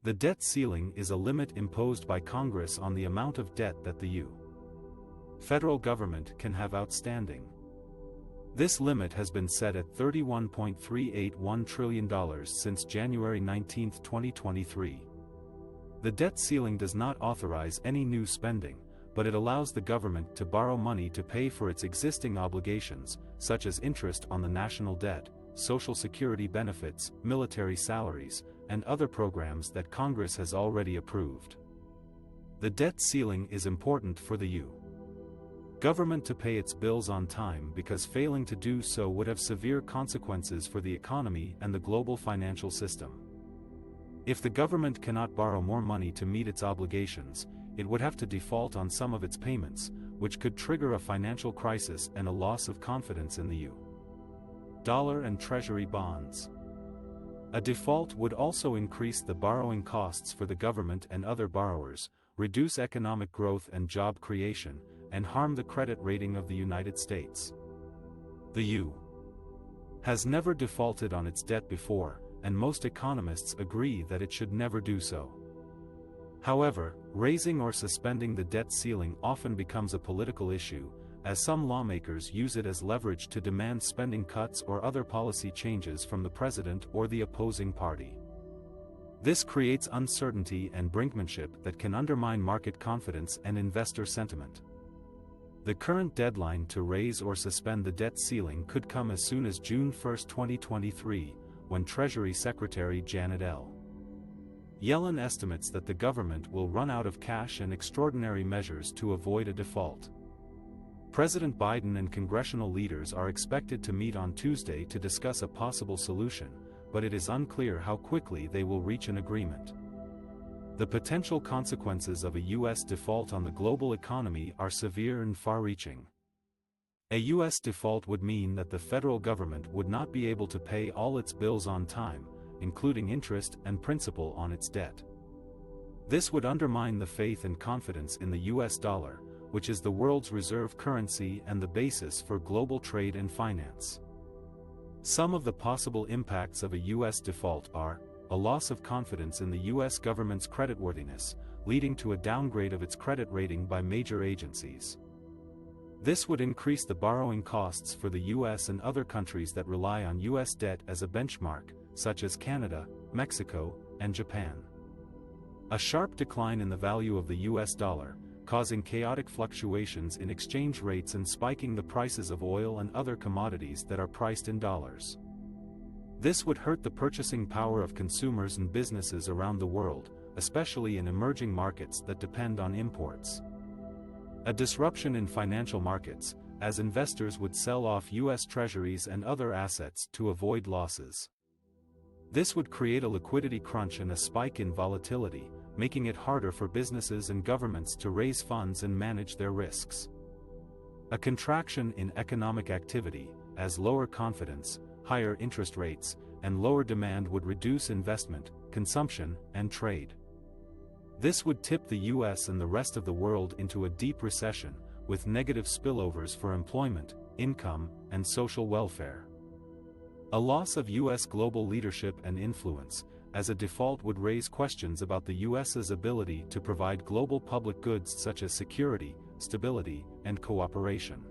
The debt ceiling is a limit imposed by Congress on the amount of debt that the federal government can have outstanding. This limit has been set at $31.381 trillion since January 19, 2023. The debt ceiling does not authorize any new spending, but it allows the government to borrow money to pay for its existing obligations, such as interest on the national debt, Social Security benefits, military salaries, and other programs that Congress has already approved. The debt ceiling is important for the government to pay its bills on time because failing to do so would have severe consequences for the economy and the global financial system. If the government cannot borrow more money to meet its obligations, it would have to default on some of its payments, which could trigger a financial crisis and a loss of confidence in the dollar and treasury bonds. A default would also increase the borrowing costs for the government and other borrowers, reduce economic growth and job creation, and harm the credit rating of the United States. The U.S. has never defaulted on its debt before, and most economists agree that it should never do so. However, raising or suspending the debt ceiling often becomes a political issue, as some lawmakers use it as leverage to demand spending cuts or other policy changes from the president or the opposing party. This creates uncertainty and brinkmanship that can undermine market confidence and investor sentiment. The current deadline to raise or suspend the debt ceiling could come as soon as June 1, 2023, when Treasury Secretary Janet Yellen estimates that the government will run out of cash and extraordinary measures to avoid a default. President Biden and congressional leaders are expected to meet on Tuesday to discuss a possible solution, but it is unclear how quickly they will reach an agreement. The potential consequences of a U.S. default on the global economy are severe and far-reaching. A U.S. default would mean that the federal government would not be able to pay all its bills on time, including interest and principal on its debt. This would undermine the faith and confidence in the U.S. dollar, which is the world's reserve currency and the basis for global trade and finance. Some of the possible impacts of a U.S. default are a loss of confidence in the U.S. government's creditworthiness, leading to a downgrade of its credit rating by major agencies. This would increase the borrowing costs for the U.S. and other countries that rely on U.S. debt as a benchmark, such as Canada, Mexico, and Japan. A sharp decline in the value of the U.S. dollar, causing chaotic fluctuations in exchange rates and spiking the prices of oil and other commodities that are priced in dollars. This would hurt the purchasing power of consumers and businesses around the world, especially in emerging markets that depend on imports. A disruption in financial markets, as investors would sell off U.S. treasuries and other assets to avoid losses. This would create a liquidity crunch and a spike in volatility, making it harder for businesses and governments to raise funds and manage their risks. A contraction in economic activity, as lower confidence, higher interest rates, and lower demand would reduce investment, consumption, and trade. This would tip the U.S. and the rest of the world into a deep recession, with negative spillovers for employment, income, and social welfare. A loss of U.S. global leadership and influence, as a default would raise questions about the U.S.'s ability to provide global public goods such as security, stability, and cooperation.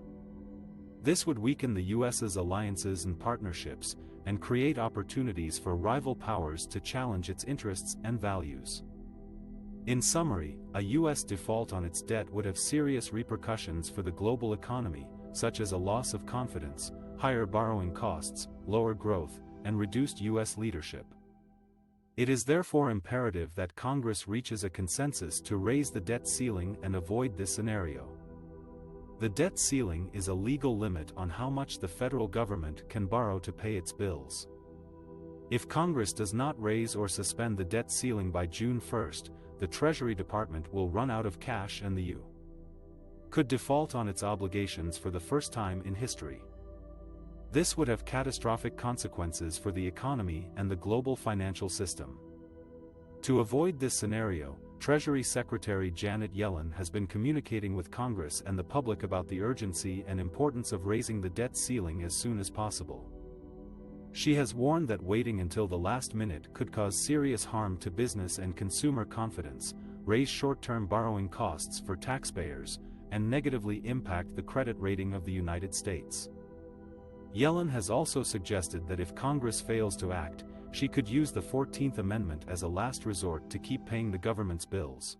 This would weaken the U.S.'s alliances and partnerships, and create opportunities for rival powers to challenge its interests and values. In summary, a U.S. default on its debt would have serious repercussions for the global economy, such as a loss of confidence, higher borrowing costs, lower growth, and reduced U.S. leadership. It is therefore imperative that Congress reaches a consensus to raise the debt ceiling and avoid this scenario. The debt ceiling is a legal limit on how much the federal government can borrow to pay its bills. If Congress does not raise or suspend the debt ceiling by June 1, the Treasury Department will run out of cash and the U.S. could default on its obligations for the first time in history. This would have catastrophic consequences for the economy and the global financial system. To avoid this scenario, Treasury Secretary Janet Yellen has been communicating with Congress and the public about the urgency and importance of raising the debt ceiling as soon as possible. She has warned that waiting until the last minute could cause serious harm to business and consumer confidence, raise short-term borrowing costs for taxpayers, and negatively impact the credit rating of the United States. Yellen has also suggested that if Congress fails to act, she could use the 14th Amendment as a last resort to keep paying the government's bills.